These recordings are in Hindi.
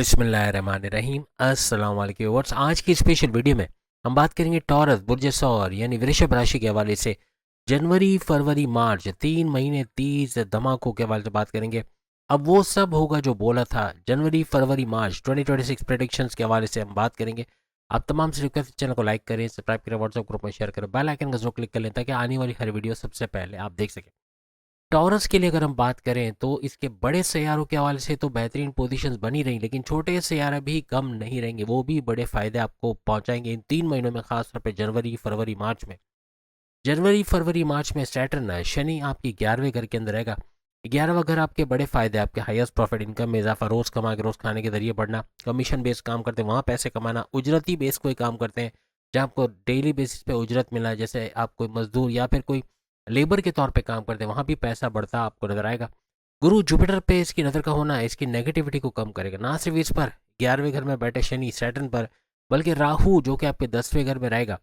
बिस्मिल्लाहिर्रहमानिर्रहीम। अस्सलाम वालेकुम व्यूअर्स। आज की स्पेशल वीडियो में हम बात करेंगे टॉरस बुर्ज सौर यानी वृषभ राशि के हवाले से जनवरी फरवरी मार्च 3 महीने 30 धमाकों के हवाले से बात करेंगे। अब वो सब होगा जो बोला था जनवरी फरवरी मार्च 2026 प्रेडिक्शंस के हवाले से हम बात करेंगे। आप तमाम से रिक्वेस्ट चैनल को लाइक करें, सब्सक्राइब करें, व्हाट्सएप ग्रुप में शेयर करें, बेल आइकन का जरूर क्लिक कर लें ताकि आने वाली हर वीडियो सबसे पहले आप देख सकें। टॉरस के लिए अगर हम बात करें तो इसके बड़े सैयारों के हवाले से तो बेहतरीन पोजीशंस बनी रही, लेकिन छोटे सैयारे भी कम नहीं रहेंगे, वो भी बड़े फायदे आपको पहुंचाएंगे इन 3 महीनों में, खासतौर पे जनवरी फरवरी मार्च में। जनवरी फरवरी मार्च में सैटर्न है शनि आपकी 11वें घर के अंदर रहेगा। 11वां घर आपके बड़े फायदे, आपके हाईएस्ट प्रॉफिट, इनकम में इजाफा, रोज कमा के रोज खाने के जरिए बढ़ना, कमीशन बेस्ड काम करते हैं वहाँ पैसे कमाना, उजरती बेस कोई काम करते हैं जहाँ आपको डेली बेसिस पे उजरत मिला, जैसे आप कोई मजदूर या फिर कोई लेबर के तौर पे काम करते हैं, वहाँ भी पैसा बढ़ता आपको नजर आएगा। गुरु जुपिटर पे इसकी नज़र का होना इसकी नेगेटिविटी को कम करेगा, ना सिर्फ इस पर 11वें घर में बैठे शनि सैटर्न पर, बल्कि राहु जो कि आपके 10वें घर में रहेगा,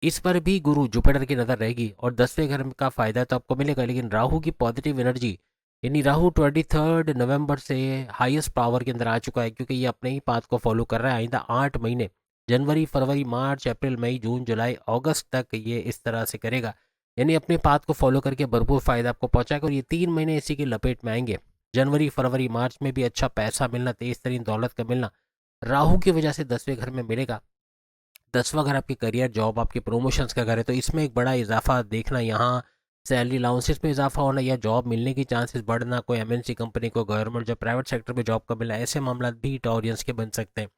इस पर भी गुरु जुपिटर की नज़र रहेगी। और 10वें घर का फायदा तो आपको मिलेगा, लेकिन राहु की पॉजिटिव एनर्जी, यानी राहु 23 नवंबर से हाईएस्ट पावर के अंदर आ चुका है, क्योंकि ये अपने ही पाथ को फॉलो कर रहा है। आइंदा 8 महीने जनवरी फरवरी मार्च अप्रैल मई जून जुलाई अगस्त तक ये इस तरह से करेगा, यानी अपने पाथ को फॉलो करके भरपूर फायदा आपको पहुंचाएगा। और ये 3 महीने इसी की लपेट में आएंगे। जनवरी फरवरी मार्च में भी अच्छा पैसा मिलना, तेज तरीन दौलत का मिलना राहु की वजह से 10वें घर में मिलेगा। 10वां घर आपके करियर, जॉब, आपके प्रमोशंस का घर है, तो इसमें एक बड़ा इजाफा देखना, यहाँ सैलरी अलाउंसेस में इजाफा होना या जॉब मिलने की चांसेस बढ़ना, कोई एमएनसी कंपनी को, गवर्नमेंट जब प्राइवेट सेक्टर में जॉब का मिलना, ऐसे मामला भी टॉरियंस के बन सकते हैं।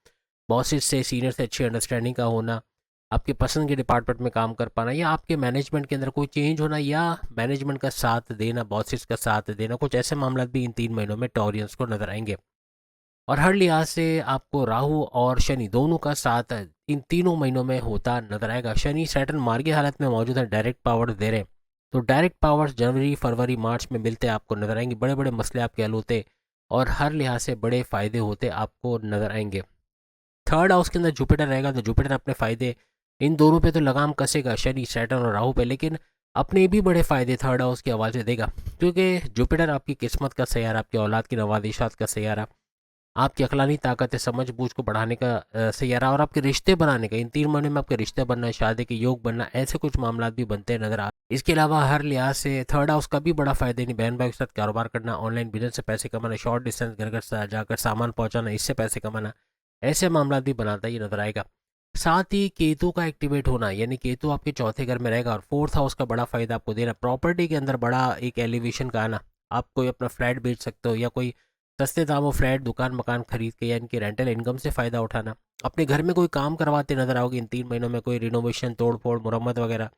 बॉसेस से, सीनियर से अच्छी अंडरस्टैंडिंग का होना, आपके पसंद के डिपार्टमेंट में काम कर पाना, या आपके मैनेजमेंट के अंदर कोई चेंज होना, या मैनेजमेंट का साथ देना, बॉसेस का साथ देना, कुछ ऐसे मामला भी इन 3 महीनों में टॉरियंस को नजर आएंगे। और हर लिहाज से आपको राहु और शनि दोनों का साथ इन 3 महीनों में होता नजर आएगा। शनि सैटर्न मार्गी हालत में मौजूद है, डायरेक्ट पावर दे रहे हैं, तो डायरेक्ट पावर्स जनवरी फरवरी मार्च में मिलते आपको नजर आएंगे, बड़े बड़े मसले आपके हल होते और हर लिहाज से बड़े फायदे होते आपको नजर आएंगे। थर्ड हाउस के अंदर जुपिटर रहेगा, तो जुपिटर अपने फायदे इन दोनों पे तो लगाम कसेगा, शनि सैटर्न और राहु पे, लेकिन अपने भी बड़े फायदे थर्ड हाउस की आवाज़ से देगा, क्योंकि जुपिटर आपकी किस्मत का सैयारा, आपकी औलाद की नवादिशात का सैयारा, आपकी अकलानी ताकत है, समझ बूझ को बढ़ाने का सैयारा, और आपके रिश्ते बनाने का, इन 3 महीने में आपके रिश्ते बनना, शादी के योग बनना, ऐसे कुछ मामला भी बनते नजर आ। इसके अलावा हर लिहाज से थर्ड हाउस का भी बड़ा फायदा, नहीं बहन भाई के साथ कारोबार करना, ऑनलाइन बिजनेस से पैसे कमाना, शॉर्ट डिस्टेंस घर घर जाकर सामान पहुंचाना, इससे पैसे कमाना, ऐसे मामला भी बनाता ही नजर आएगा। साथ ही केतु का एक्टिवेट होना, यानी केतु आपके चौथे घर में रहेगा और फोर्थ हाउस का बड़ा फायदा आपको देना, प्रॉपर्टी के अंदर बड़ा एक एलिवेशन का आना, आप कोई अपना फ्लैट बेच सकते हो, या कोई सस्ते दामों फ्लैट दुकान मकान खरीद के या इनकी रेंटल इनकम से फ़ायदा उठाना, अपने घर में कोई काम करवाते नजर आओगे इन 3 महीनों में, कोई रिनोवेशन, तोड़ फोड़, मुरम्मत वगैरह,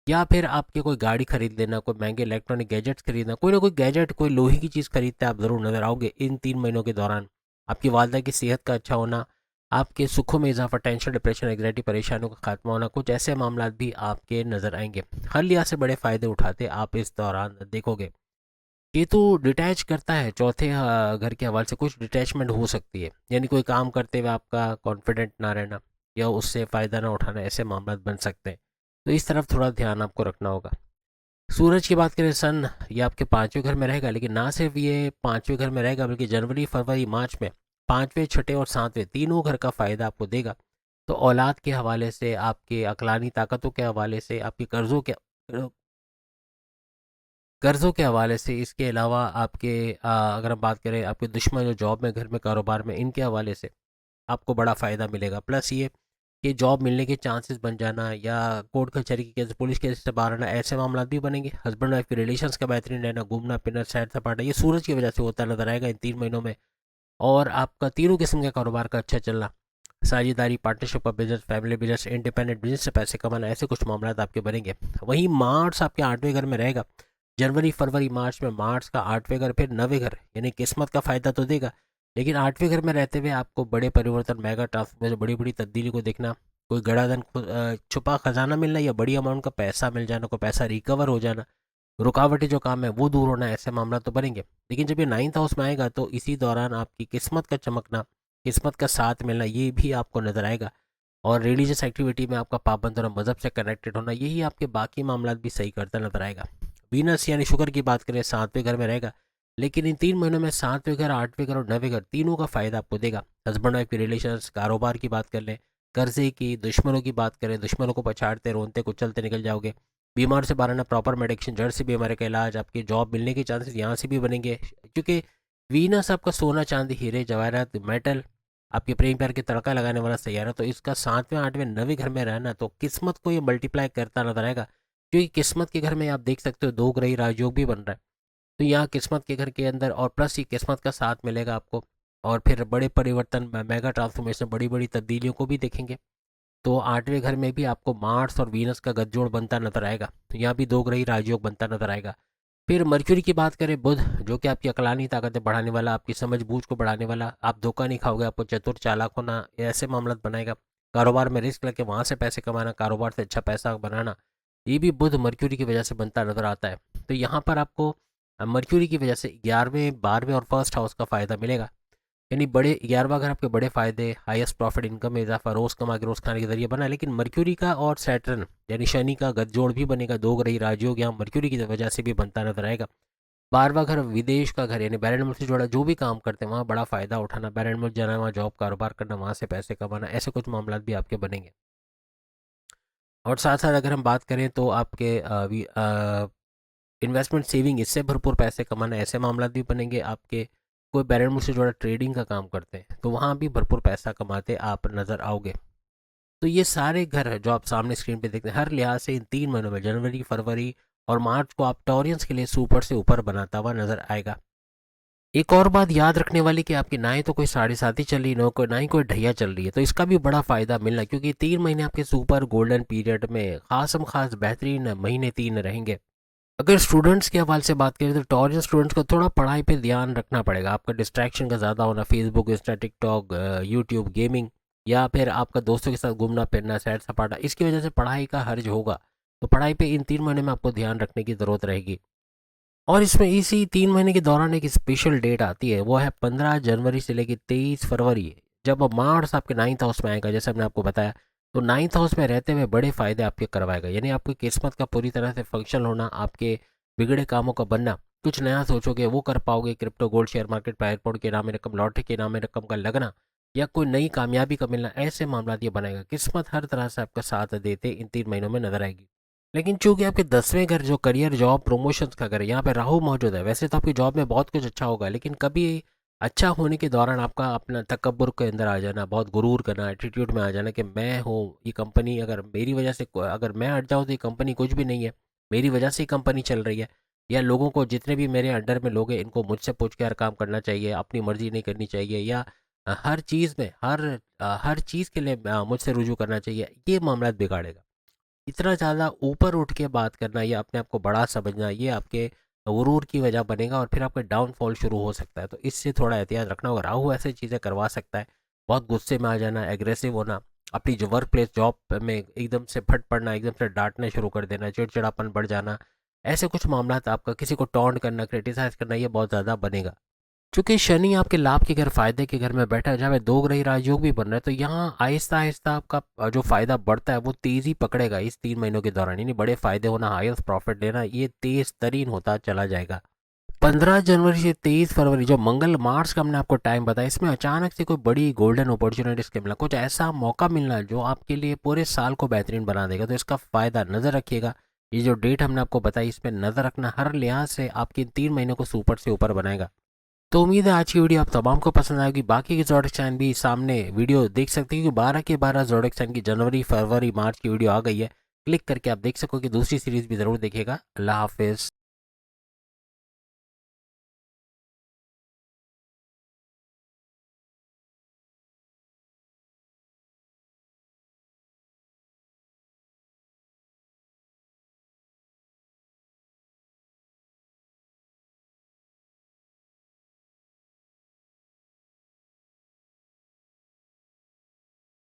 या फिर आपके कोई गाड़ी खरीद लेना, कोई महंगे इलेक्ट्रॉनिक गैजेट्स खरीदना, कोई ना कोई गैजेट, कोई लोहे की चीज़ खरीदते आप ज़रूर नजर आओगे इन 3 महीनों के दौरान। आपकी वालदा की सेहत का अच्छा होना, आपके सुखों में इजाफा, टेंशन, डिप्रेशन, एग्जाइटी, परेशानियों का खात्मा होना, कुछ ऐसे मामला भी आपके नजर आएंगे। हर लिहाज से बड़े फायदे उठाते आप इस दौरान देखोगे। केतु डिटैच करता है चौथे घर के हवाले से, कुछ डिटैचमेंट हो सकती है, यानी कोई काम करते हुए आपका कॉन्फिडेंट ना रहना या उससे फ़ायदा ना उठाना, ऐसे मामला बन सकते हैं, तो इस तरफ थोड़ा ध्यान आपको रखना होगा। सूरज की बात करें, सन ये आपके 5वें घर में रहेगा, लेकिन ना सिर्फ ये 5वें घर में रहेगा, बल्कि जनवरी फरवरी मार्च में 5वें, 6ठे और 7वें तीनों घर का फ़ायदा आपको देगा। तो औलाद के हवाले से, आपके अकलानी ताकतों के हवाले से, आपके कर्ज़ों के हवाले से, इसके अलावा आपके अगर हम बात करें आपके दुश्मन जो जॉब में, घर में, कारोबार में, इनके हवाले से आपको बड़ा फ़ायदा मिलेगा। प्लस ये कि जॉब मिलने के चांसेस बन जाना, या कोर्ट कचहरी के केस, पुलिस केस से बाहर आना, ऐसे मामला भी बनेंगे। हस्बैंड वाइफ के रिलेशंस का बेहतरीन रहना, घूमना फिरना, सैर सपाटा, ये सूरज की वजह से होता नजर आएगा इन 3 महीनों में। और आपका तीनों किस्म के कारोबार का अच्छा चलना, साझेदारी, पार्टनरशिप का business, family business, independent business से पैसे कमाना, ऐसे कुछ मामला आपके बनेंगे। वहीं मार्स आपके 8वें घर में रहेगा। जनवरी फरवरी मार्च में मार्स का 8वें घर, फिर 9वें घर, यानी किस्मत का फायदा तो देगा, लेकिन 8वें घर में रहते हुए आपको बड़े परिवर्तन, मेगा ट्रांसफॉर्मेशन, बड़ी बड़ी तब्दीली को देखना, कोई गड़ाधन छुपा खजाना मिलना, या बड़ी अमाउंट का पैसा मिल जाना, कोई पैसा रिकवर हो जाना, रुकावटें जो काम है वो दूर होना, ऐसे मामला तो बनेंगे। लेकिन जब ये 9th हाउस में आएगा तो इसी दौरान आपकी किस्मत का चमकना, किस्मत का साथ मिलना, ये भी आपको नजर आएगा। और रिलीजियस एक्टिविटी में आपका पाबंद होना, मज़हब से कनेक्टेड होना, यही आपके बाकी मामला भी सही करता नजर आएगा। वीनस यानी शुक्र की बात करें 7वें घर में रहेगा, लेकिन इन 3 महीनों में 7वें घर, 8वें घर और 9वें घर तीनों का फायदा आपको देगा। हस्बैंड वाइफ की रिलेशंस, कारोबार की बात कर लें, कर्जे की, दुश्मनों की बात करें, दुश्मनों को पछाड़ते रोनते कुचलते निकल जाओगे। बीमार से बाहर आना, प्रॉपर मेडिकेशन, जड़ से बीमारी का इलाज, आपकी जॉब मिलने के चांसेस यहाँ से भी बनेंगे, क्योंकि वीनस आपका सोना चांदी हीरे जवाहरात मेटल, आपके प्रेम प्यार के तड़का लगाने वाला सैयारा, तो इसका 7वें 8वें 9वें घर में रहना तो किस्मत को ये मल्टीप्लाई करता नजर आएगा। क्योंकि किस्मत के घर में आप देख सकते हो 2 ग्रही राजयोग भी बन रहा है, तो यहाँ किस्मत के घर के अंदर और प्लस ये किस्मत का साथ मिलेगा आपको। और फिर बड़े परिवर्तन, मेगा ट्रांसफॉर्मेशन, बड़ी बड़ी तब्दीलियों को भी देखेंगे। तो 8वें घर में भी आपको मार्स और वीनस का गठजोड़ बनता नजर आएगा, तो यहाँ भी 2 ग्रही राजयोग बनता नजर आएगा। फिर मर्क्यूरी की बात करें, बुध जो कि आपकी अकलानी ताकतें बढ़ाने वाला, आपकी समझ बूझ को बढ़ाने वाला, आप धोखा नहीं खाओगे, आपको चतुर चालाक होना, ऐसे मामला बनाएगा। कारोबार में रिस्क लेके वहाँ से पैसे कमाना, कारोबार से अच्छा पैसा बनाना, ये भी बुध मर्क्यूरी की वजह से बनता नजर आता है। तो यहाँ पर आपको मर्क्यूरी की वजह से 11वें 12वें और फर्स्ट हाउस का फायदा मिलेगा। यानी बड़े 11वां घर आपके बड़े फायदे, हाईएस्ट प्रॉफिट, इनकम में इजाफा, रोज कमा के रोज खाने के जरिए बना। लेकिन मर्क्यूरी का और सैटर्न यानी शनि का गठजोड़ भी बनेगा, 2 ग्रही राजयोग यहाँ मर्क्यूरी की वजह से भी बनता नजर आएगा। 12वां घर विदेश का घर, यानी बैरन मुल्क से जुड़ा जो भी काम करते हैं वहाँ बड़ा फायदा उठाना, बैरन मुल्क जाना, वहाँ जॉब कारोबार करना, वहाँ से पैसे कमाना, ऐसे कुछ मामला भी आपके बनेंगे। और साथ साथ अगर हम बात करें तो आपके इन्वेस्टमेंट सेविंग, इससे भरपूर पैसे कमाना, ऐसे मामला भी बनेंगे आपके। कोई बैरन मुल्क से जुड़ा ट्रेडिंग का काम करते हैं तो वहाँ भी भरपूर पैसा कमाते आप नज़र आओगे। तो ये सारे घर जो आप सामने स्क्रीन पे देखते हैं, हर लिहाज से इन 3 महीनों में जनवरी, फरवरी और मार्च को आप टॉरियंस के लिए सुपर से ऊपर बनाता हुआ नजर आएगा। एक और बात याद रखने वाली कि आपकी ना ही तो कोई 7.5 चल रही, ना ही कोई ढैया चल रही है, तो इसका भी बड़ा फायदा मिलना, क्योंकि 3 महीने आपके सुपर गोल्डन पीरियड में खासम खास बेहतरीन महीने 3 रहेंगे। अगर स्टूडेंट्स के हवाले से बात करें तो टॉरियन स्टूडेंट्स को थोड़ा पढ़ाई पे ध्यान रखना पड़ेगा। आपका डिस्ट्रैक्शन का ज़्यादा होना, Facebook, Insta, TikTok, YouTube, gaming, या फिर आपका दोस्तों के साथ घूमना फिरना, सैर सपाटा, इसकी वजह से पढ़ाई का हर्ज होगा। तो पढ़ाई पे इन 3 महीने में आपको ध्यान रखने की ज़रूरत रहेगी। और इसमें इसी 3 महीने के दौरान एक स्पेशल डेट आती है, वो है 15 जनवरी से लेकर 23 फरवरी, जब मार्स आपके 9th हाउस में आएगा, जैसे हमने आपको बताया। तो 9th हाउस में रहते हुए बड़े फायदे आपके करवाएगा, यानी आपकी किस्मत का पूरी तरह से फंक्शन होना, आपके बिगड़े कामों का बनना, कुछ नया सोचोगे वो कर पाओगे, crypto, gold, share market, private board के नाम रकम, लॉटरी के नाम रकम का लगना, या कोई नई कामयाबी का मिलना, ऐसे मामला ये बनाएगा। किस्मत हर तरह से आपका साथ देते इन 3 महीनों में नजर आएगी। लेकिन चूंकि आपके 10वें घर जो करियर, जॉब, प्रमोशंस का घर है, यहाँ पे राहु मौजूद है। वैसे तो आपकी जॉब में बहुत कुछ अच्छा होगा, लेकिन कभी अच्छा होने के दौरान आपका अपना तकब्बुर के अंदर आ जाना, बहुत गुरूर करना, एटीट्यूड में आ जाना कि मैं हूँ, ये कंपनी अगर मेरी वजह से, अगर मैं हट जाऊँ तो ये कंपनी कुछ भी नहीं है, मेरी वजह से ही कंपनी चल रही है। या लोगों को, जितने भी मेरे अंडर में लोग हैं, इनको मुझसे पूछ के हर काम करना चाहिए, अपनी मर्जी नहीं करनी चाहिए, या हर चीज़ में हर चीज़ के लिए मुझसे रुजू करना चाहिए, ये मामला बिगाड़ेगा। इतना ज़्यादा ऊपर उठ के बात करना या अपने आप को बड़ा समझना, ये आपके गुरूर की वजह बनेगा और फिर आपका डाउनफॉल शुरू हो सकता है। तो इससे थोड़ा एहतियात रखना होगा। राहु ऐसे चीज़ें करवा सकता है, बहुत गुस्से में आ जाना, एग्रेसिव होना, अपनी जो वर्क प्लेस जॉब में एकदम से फट पड़ना, एकदम से डांटना शुरू कर देना, चिड़चिड़ापन बढ़ जाना, ऐसे कुछ मामला आपका, किसी को टॉन्ट करना, क्रिटिसाइज करना, ये बहुत ज़्यादा बनेगा। चूंकि शनि आपके लाभ के घर, फायदे के घर में बैठा है, जहाँ पे 2 ग्रही राजयोग भी बन रहा है, तो यहाँ आहिस्ता आहिस्ता आपका जो फायदा बढ़ता है वो तेजी पकड़ेगा इस 3 महीनों के दौरान, यानी बड़े फायदे होना, हाईएस्ट प्रॉफिट लेना, ये तेज तरीन होता चला जाएगा। 15 जनवरी से 23 फरवरी जो मंगल मार्च का हमने आपको टाइम बताया, इसमें अचानक से कोई बड़ी गोल्डन अपॉर्चुनिटीज के मिलना, कुछ ऐसा मौका मिलना जो आपके लिए पूरे साल को बेहतरीन बना देगा। तो इसका फायदा नजर रखिएगा। ये जो डेट हमने आपको बताई, इस पर नजर रखना, हर लिहाज से आपके 3 महीनों को सुपर से ऊपर बनाएगा। तो उम्मीद है आज की वीडियो आप तमाम को पसंद आएगी। बाकी के ज़ोडिएक साइन भी सामने वीडियो देख सकते हैं, क्योंकि 12 के 12 ज़ोडिएक साइन की जनवरी, फरवरी, मार्च की वीडियो आ गई है। क्लिक करके आप देख सको कि दूसरी सीरीज़ भी ज़रूर देखिएगा। अल्लाह हाफिज़।